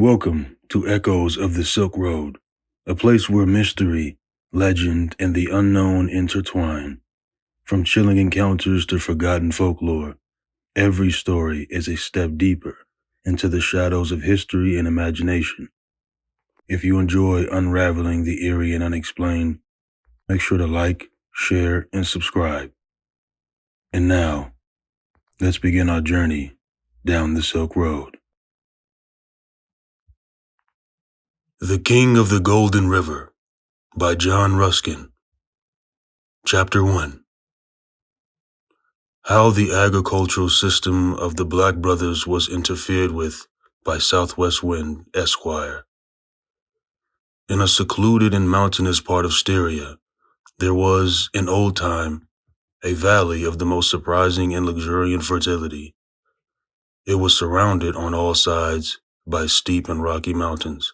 Welcome to Echoes of the Silk Road, a place where mystery, legend, and the unknown intertwine. From chilling encounters to forgotten folklore, every story is a step deeper into the shadows of history and imagination. If you enjoy unraveling the eerie and unexplained, make sure to like, share, and subscribe. And now, let's begin our journey down the Silk Road. The King of the Golden River by John Ruskin. Chapter 1. How the agricultural system of the Black Brothers was interfered with by Southwest Wind, Esquire. In a secluded and mountainous part of Styria, there was, in old time, a valley of the most surprising and luxuriant fertility. It was surrounded on all sides by steep and rocky mountains,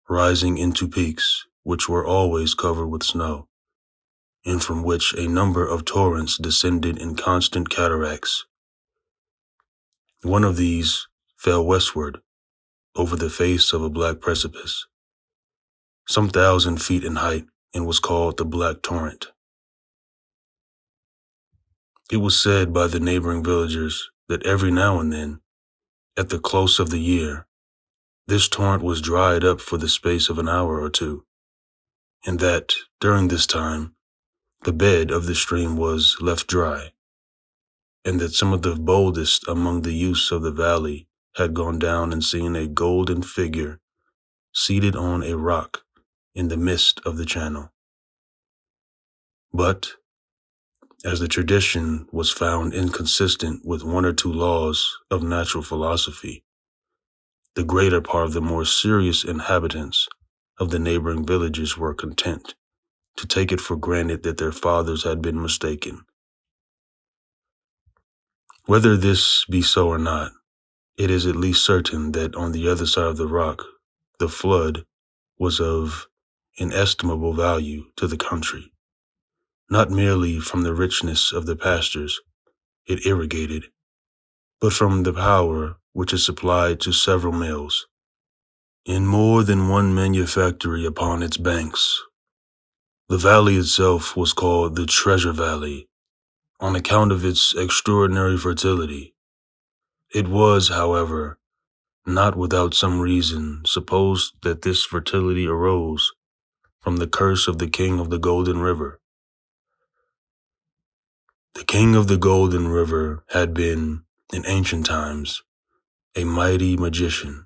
rising into peaks which were always covered with snow, and from which a number of torrents descended in constant cataracts. One of these fell westward over the face of a black precipice, some 1,000 feet in height, and was called the Black Torrent. It was said by the neighboring villagers that every now and then, at the close of the year, this torrent was dried up for the space of an hour or two, and that, during this time, the bed of the stream was left dry, and that some of the boldest among the youths of the valley had gone down and seen a golden figure seated on a rock in the midst of the channel. But, as the tradition was found inconsistent with one or two laws of natural philosophy, the greater part of the more serious inhabitants of the neighboring villages were content to take it for granted that their fathers had been mistaken. Whether this be so or not, it is at least certain that on the other side of the rock, the flood was of inestimable value to the country, not merely from the richness of the pastures it irrigated, but from the power which it supplied to several mills, in more than one manufactory upon its banks. The valley itself was called the Treasure Valley, on account of its extraordinary fertility. It was, however, not without some reason, supposed that this fertility arose from the curse of the King of the Golden River. The King of the Golden River had been, in ancient times, a mighty magician,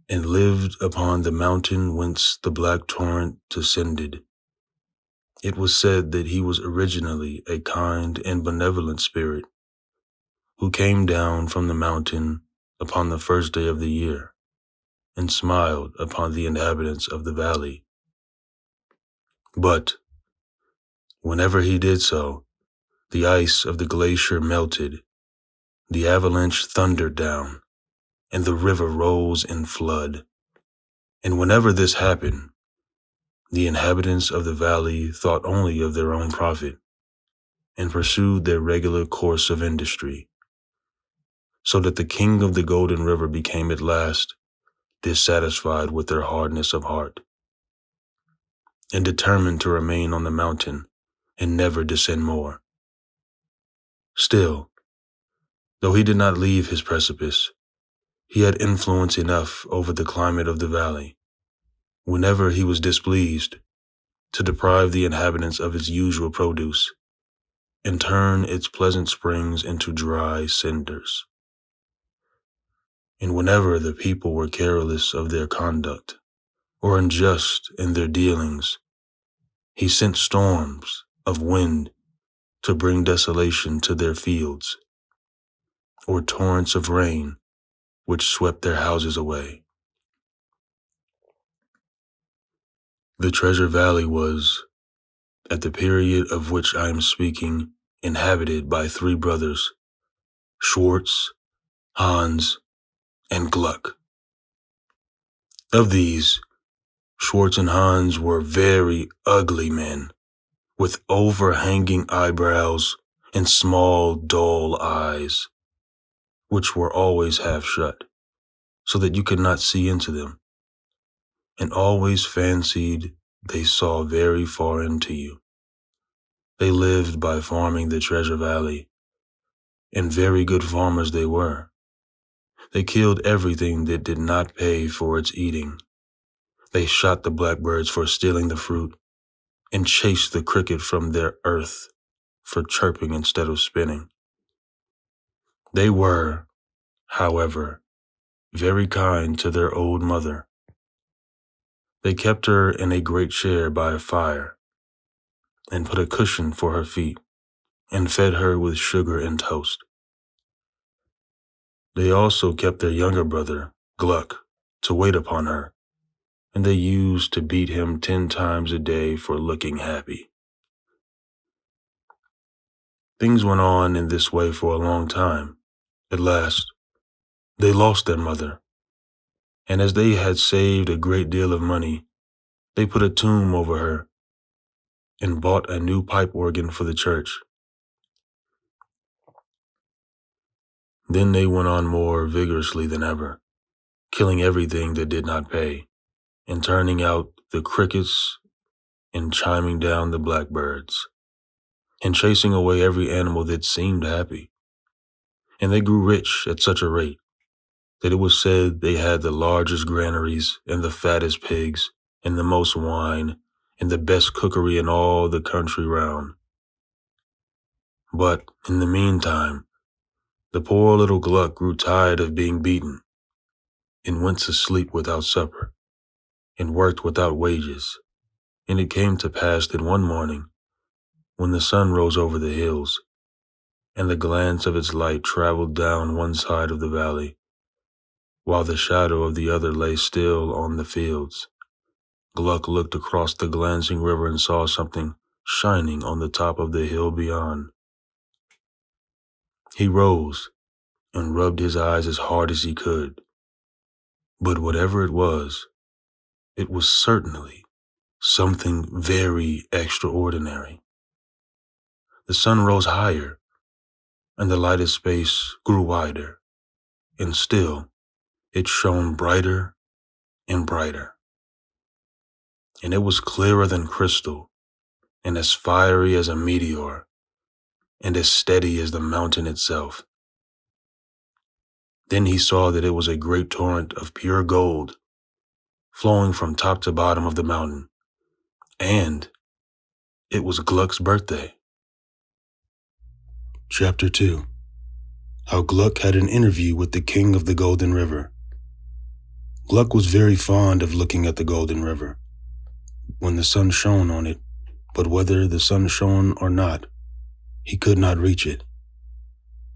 and lived upon the mountain whence the Black Torrent descended. It was said that he was originally a kind and benevolent spirit, who came down from the mountain upon the first day of the year, and smiled upon the inhabitants of the valley. But, whenever he did so, the ice of the glacier melted, the avalanche thundered down, and the river rose in flood. And whenever this happened, the inhabitants of the valley thought only of their own profit, and pursued their regular course of industry, so that the King of the Golden River became at last dissatisfied with their hardness of heart, and determined to remain on the mountain and never descend more. Still, though he did not leave his precipice, he had influence enough over the climate of the valley, whenever he was displeased, to deprive the inhabitants of its usual produce, and turn its pleasant springs into dry cinders. And whenever the people were careless of their conduct, or unjust in their dealings, he sent storms of wind to bring desolation to their fields, or torrents of rain which swept their houses away. The Treasure Valley was, at the period of which I am speaking, inhabited by three brothers, Schwartz, Hans, and Gluck. Of these, Schwartz and Hans were very ugly men, with overhanging eyebrows and small, dull eyes, which were always half shut, so that you could not see into them, and always fancied they saw very far into you. They lived by farming the Treasure Valley, and very good farmers they were. They killed everything that did not pay for its eating. They shot the blackbirds for stealing the fruit, and chased the cricket from their earth for chirping instead of spinning. They were, however, very kind to their old mother. They kept her in a great chair by a fire, and put a cushion for her feet, and fed her with sugar and toast. They also kept their younger brother, Gluck, to wait upon her, and they used to beat him 10 times a day for looking happy. Things went on in this way for a long time. At last, they lost their mother, and as they had saved a great deal of money, they put a tomb over her and bought a new pipe organ for the church. Then they went on more vigorously than ever, killing everything that did not pay, and turning out the crickets and chiming down the blackbirds, and chasing away every animal that seemed happy. And they grew rich at such a rate that it was said they had the largest granaries and the fattest pigs and the most wine and the best cookery in all the country round. But in the meantime, the poor little Gluck grew tired of being beaten, and went to sleep without supper, and worked without wages. And it came to pass that one morning, when the sun rose over the hills, and the glance of its light traveled down one side of the valley, while the shadow of the other lay still on the fields, Gluck looked across the glancing river and saw something shining on the top of the hill beyond. He rose and rubbed his eyes as hard as he could. But whatever it was certainly something very extraordinary. The sun rose higher, and the lighted space grew wider, and still it shone brighter and brighter. And it was clearer than crystal, and as fiery as a meteor, and as steady as the mountain itself. Then he saw that it was a great torrent of pure gold, flowing from top to bottom of the mountain, and it was Gluck's birthday. Chapter 2. How Gluck had an interview with the king of the Golden River. Gluck was very fond of looking at the Golden River when the sun shone on it, but whether the sun shone or not, he could not reach it.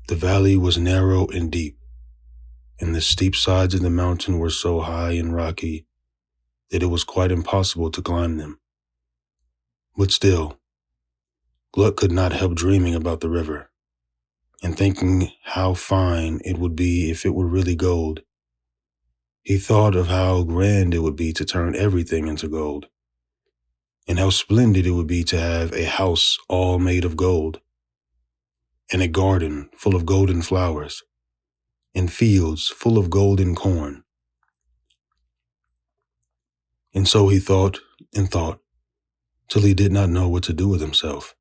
The valley was narrow and deep, and the steep sides of the mountain were so high and rocky that it was quite impossible to climb them. But still, Gluck could not help dreaming about the river, and thinking how fine it would be if it were really gold. He thought of how grand it would be to turn everything into gold, and how splendid it would be to have a house all made of gold, and a garden full of golden flowers, and fields full of golden corn. And so he thought and thought, till he did not know what to do with himself.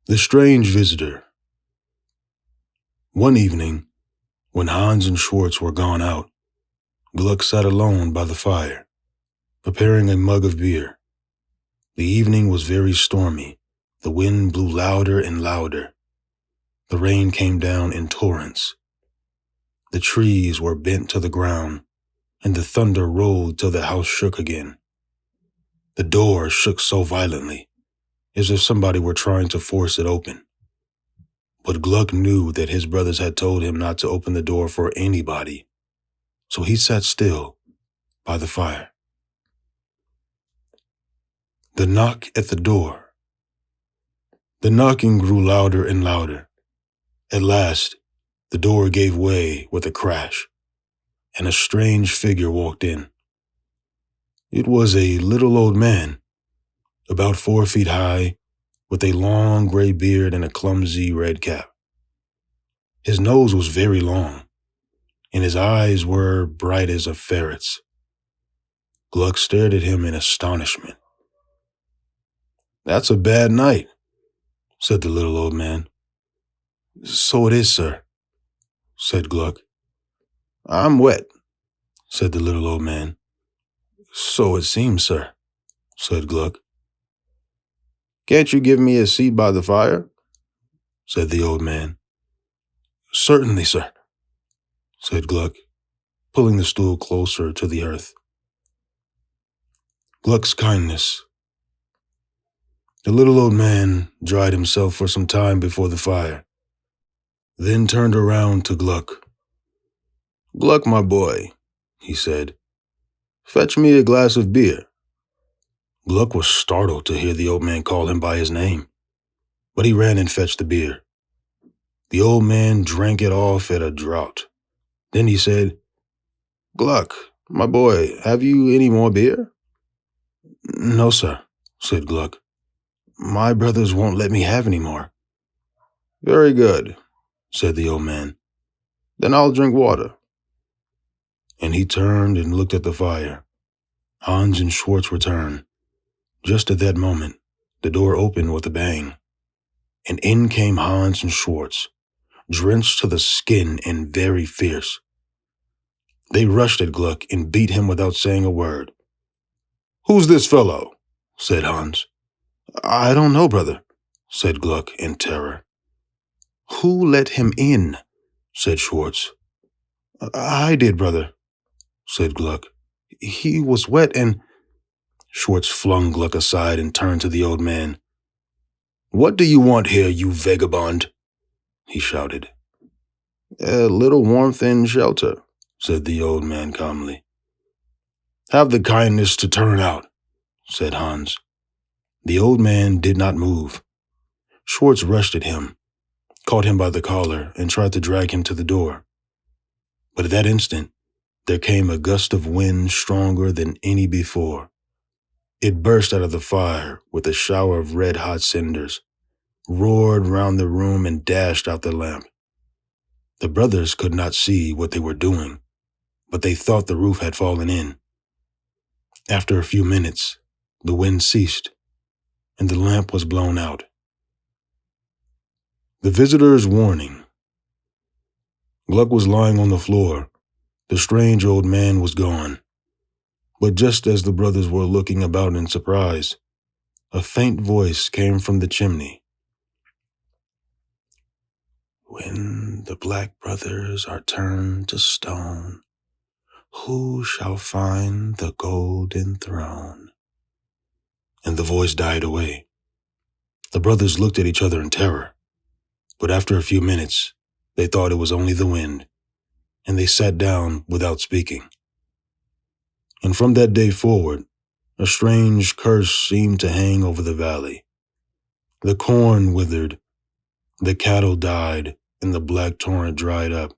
The strange visitor. One evening, when Hans and Schwartz were gone out, Gluck sat alone by the fire, preparing a mug of beer. The evening was very stormy. The wind blew louder and louder. The rain came down in torrents. The trees were bent to the ground, and the thunder rolled till the house shook again. The door shook so violently, as if somebody were trying to force it open. But Gluck knew that his brothers had told him not to open the door for anybody, so he sat still by the fire. The knock at the door. The knocking grew louder and louder. At last, the door gave way with a crash, and a strange figure walked in. It was a little old man, about 4 feet high, with a long gray beard and a clumsy red cap. His nose was very long, and his eyes were bright as a ferret's. Gluck stared at him in astonishment. "That's a bad night," said the little old man. "So it is, sir," said Gluck. "I'm wet," said the little old man. "So it seems, sir," said Gluck. "Can't you give me a seat by the fire?" said the old man. "Certainly, sir," said Gluck, pulling the stool closer to the earth. Gluck's kindness. The little old man dried himself for some time before the fire, then turned around to Gluck. "Gluck, my boy," he said, "fetch me a glass of beer." Gluck was startled to hear the old man call him by his name, but he ran and fetched the beer. The old man drank it off at a draught. Then he said, "Gluck, my boy, have you any more beer?" "No, sir," said Gluck. "My brothers won't let me have any more." "Very good," said the old man. "Then I'll drink water." And he turned and looked at the fire. Hans and Schwartz returned. Just at that moment, the door opened with a bang, and in came Hans and Schwartz, drenched to the skin and very fierce. They rushed at Gluck and beat him without saying a word. "Who's this fellow?" said Hans. "I don't know, brother," said Gluck in terror. "Who let him in?" said Schwartz. "I did, brother," said Gluck. "He was wet and—" Schwartz flung Gluck aside and turned to the old man. "What do you want here, you vagabond?" he shouted. "A little warmth and shelter," said the old man calmly. "Have the kindness to turn out," said Hans. The old man did not move. Schwartz rushed at him, caught him by the collar, and tried to drag him to the door. But at that instant, there came a gust of wind stronger than any before. It burst out of the fire with a shower of red-hot cinders, roared round the room, and dashed out the lamp. The brothers could not see what they were doing, but they thought the roof had fallen in. After a few minutes, the wind ceased, and the lamp was blown out. The visitor's warning. Gluck was lying on the floor. The strange old man was gone. But just as the brothers were looking about in surprise, a faint voice came from the chimney. "When the black brothers are turned to stone, who shall find the golden throne?" And the voice died away. The brothers looked at each other in terror, but after a few minutes, they thought it was only the wind, and they sat down without speaking. And from that day forward, a strange curse seemed to hang over the valley. The corn withered, the cattle died, and the black torrent dried up.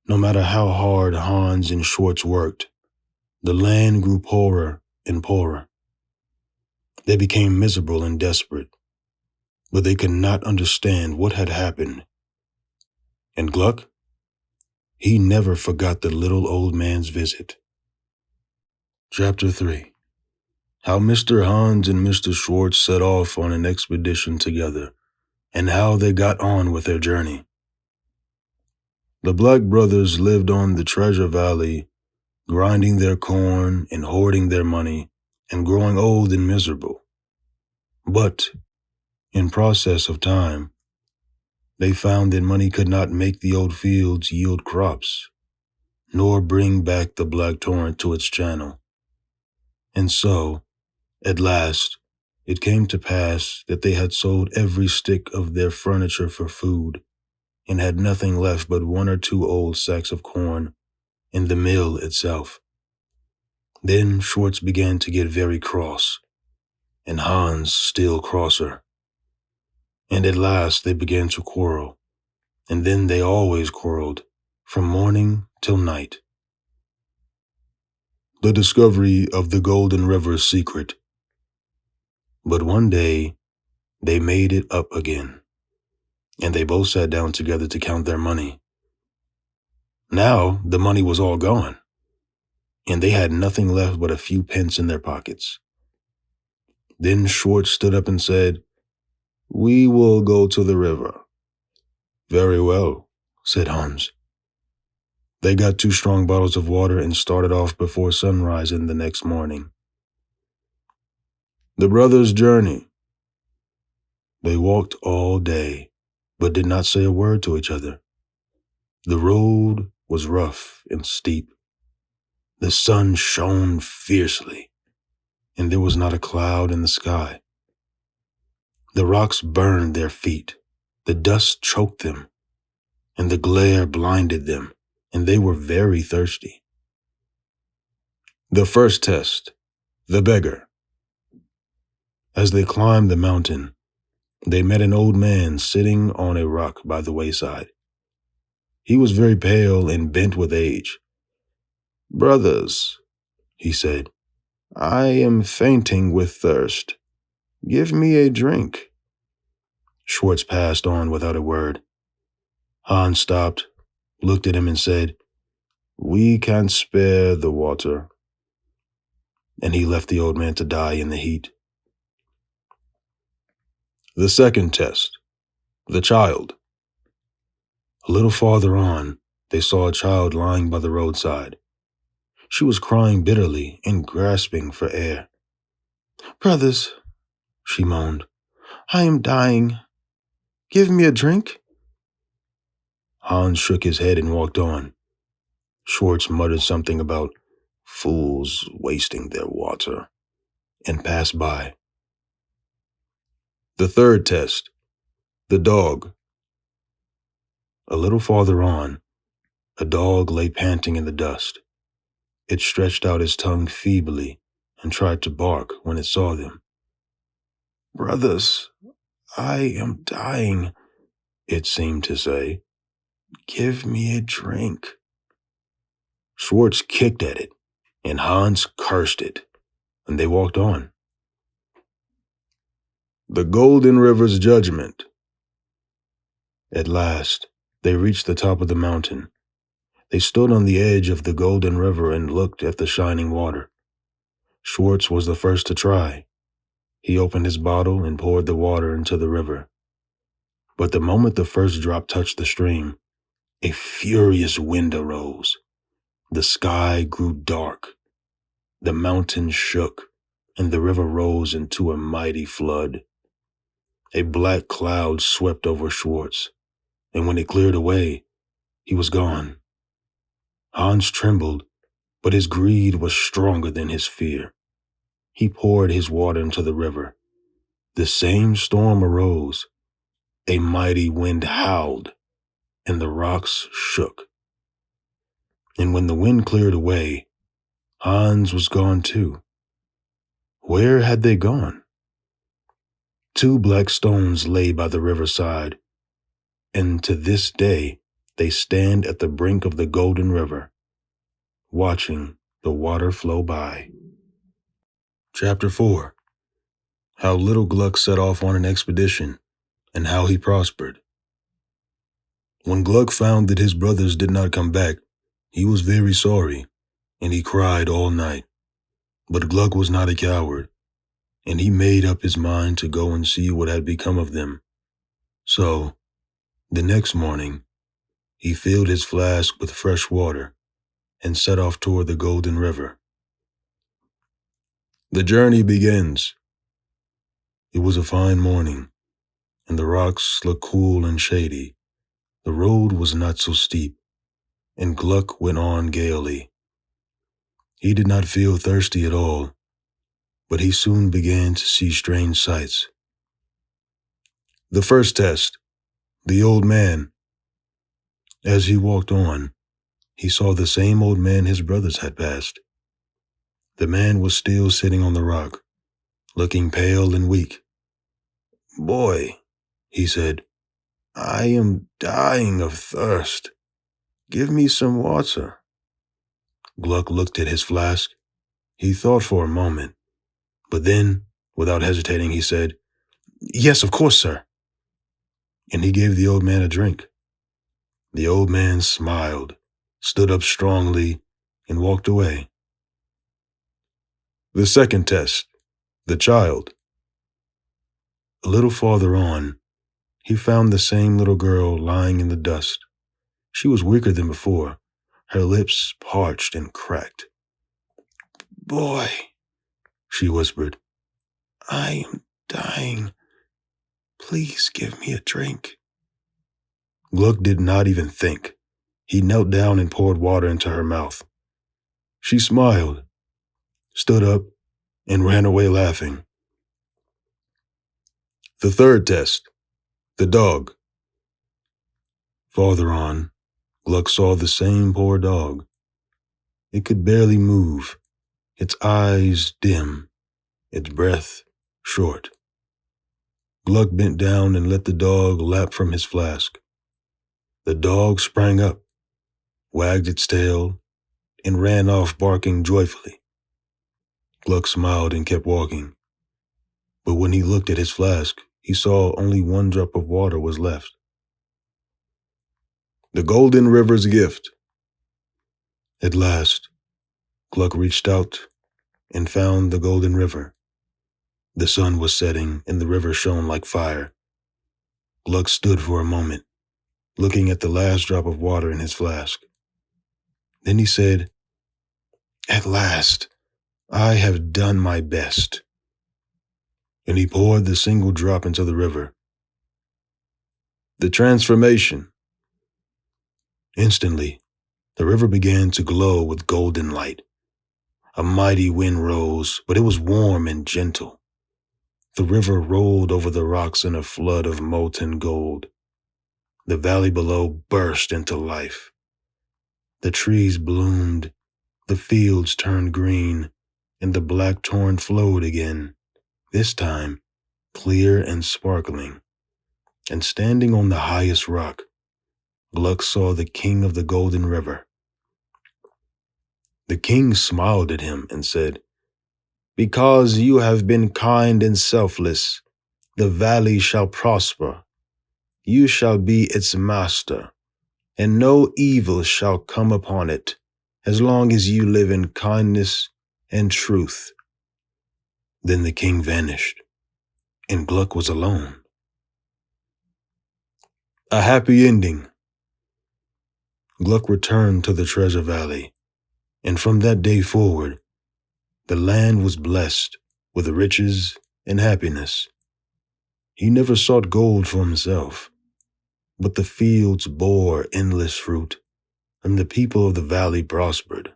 No matter how hard Hans and Schwartz worked, the land grew poorer and poorer. They became miserable and desperate, but they could not understand what had happened. And Gluck? He never forgot the little old man's visit. Chapter 3. How Mr. Hans and Mr. Schwartz set off on an expedition together, and how they got on with their journey. The Black brothers lived on the Treasure Valley, grinding their corn and hoarding their money, and growing old and miserable. But, in process of time, they found that money could not make the old fields yield crops, nor bring back the black torrent to its channel. And so, at last, it came to pass that they had sold every stick of their furniture for food, and had nothing left but 1 or 2 old sacks of corn in the mill itself. Then Schwartz began to get very cross, and Hans still crosser. And at last they began to quarrel, and then they always quarreled, from morning till night. The discovery of the Golden River's secret. But one day, they made it up again, and they both sat down together to count their money. Now the money was all gone, and they had nothing left but a few pence in their pockets. Then Schwartz stood up and said, "We will go to the river." "Very well," said Hans. They got 2 strong bottles of water and started off before sunrise in the next morning. The brothers' journey. They walked all day, but did not say a word to each other. The road was rough and steep. The sun shone fiercely, and there was not a cloud in the sky. The rocks burned their feet, the dust choked them, and the glare blinded them, and they were very thirsty. The first test, the beggar. As they climbed the mountain, they met an old man sitting on a rock by the wayside. He was very pale and bent with age. "Brothers," he said, "I am fainting with thirst. Give me a drink." Schwartz passed on without a word. Hans stopped, looked at him and said, "We can't spare the water." And he left the old man to die in the heat. The second test, the child. A little farther on, they saw a child lying by the roadside. She was crying bitterly and grasping for air. "Brothers," she moaned, "I am dying. Give me a drink." Hans shook his head and walked on. Schwartz muttered something about fools wasting their water and passed by. The third test, the dog. A little farther on, a dog lay panting in the dust. It stretched out its tongue feebly and tried to bark when it saw them. "Brothers, I am dying," it seemed to say. "Give me a drink." Schwartz kicked at it, and Hans cursed it, and they walked on. The Golden River's judgment. At last, they reached the top of the mountain. They stood on the edge of the Golden River and looked at the shining water. Schwartz was the first to try. He opened his bottle and poured the water into the river. But the moment the first drop touched the stream, a furious wind arose. The sky grew dark. The mountains shook, and the river rose into a mighty flood. A black cloud swept over Schwartz, and when it cleared away, he was gone. Hans trembled, but his greed was stronger than his fear. He poured his water into the river. The same storm arose. A mighty wind howled, and the rocks shook. And when the wind cleared away, Hans was gone too. Where had they gone? 2 black stones lay by the riverside, and to this day they stand at the brink of the Golden River, watching the water flow by. Chapter 4. How little Gluck set off on an expedition, and how he prospered. When Gluck found that his brothers did not come back, he was very sorry, and he cried all night. But Gluck was not a coward, and he made up his mind to go and see what had become of them. So, the next morning, he filled his flask with fresh water and set off toward the Golden River. The journey begins. It was a fine morning, and the rocks looked cool and shady. The road was not so steep, and Gluck went on gaily. He did not feel thirsty at all, but he soon began to see strange sights. The first test, the old man. As he walked on, he saw the same old man his brothers had passed. The man was still sitting on the rock, looking pale and weak. "Boy," he said, "I am dying of thirst. Give me some water." Gluck looked at his flask. He thought for a moment, but then, without hesitating, he said, "Yes, of course, sir." And he gave the old man a drink. The old man smiled, stood up strongly, and walked away. The second test, the child. A little farther on, he found the same little girl lying in the dust. She was weaker than before, her lips parched and cracked. "Boy," she whispered, "I am dying. Please give me a drink." Gluck did not even think. He knelt down and poured water into her mouth. She smiled, stood up, and ran away laughing. The third test, the dog. Farther on, Gluck saw the same poor dog. It could barely move, its eyes dim, its breath short. Gluck bent down and let the dog lap from his flask. The dog sprang up, wagged its tail, and ran off barking joyfully. Gluck smiled and kept walking. But when he looked at his flask, he saw only one drop of water was left. The Golden River's gift. At last, Gluck reached out and found the Golden River. The sun was setting and the river shone like fire. Gluck stood for a moment, looking at the last drop of water in his flask. Then he said, "At last, I have done my best." And he poured the single drop into the river. The transformation. Instantly, the river began to glow with golden light. A mighty wind rose, but it was warm and gentle. The river rolled over the rocks in a flood of molten gold. The valley below burst into life. The trees bloomed, the fields turned green, and the black torrent flowed again, this time clear and sparkling. And standing on the highest rock, Gluck saw the king of the Golden River. The king smiled at him and said, "Because you have been kind and selfless, the valley shall prosper. You shall be its master, and no evil shall come upon it, as long as you live in kindness and truth." Then the king vanished, and Gluck was alone. A happy ending. Gluck returned to the Treasure Valley, and from that day forward, the land was blessed with riches and happiness. He never sought gold for himself, but the fields bore endless fruit, and the people of the valley prospered.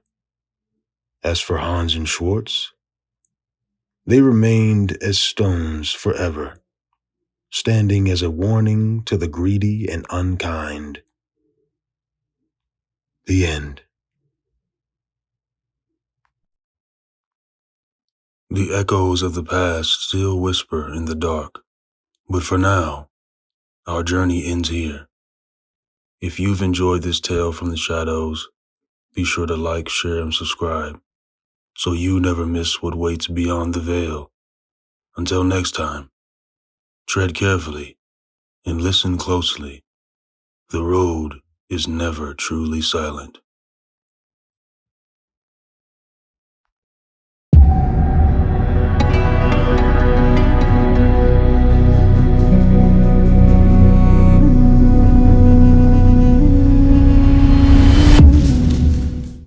As for Hans and Schwartz, they remained as stones forever, standing as a warning to the greedy and unkind. The end. The echoes of the past still whisper in the dark, but for now, our journey ends here. If you've enjoyed this tale from the shadows, be sure to like, share, and subscribe, so you never miss what waits beyond the veil. Until next time, tread carefully and listen closely. The road is never truly silent.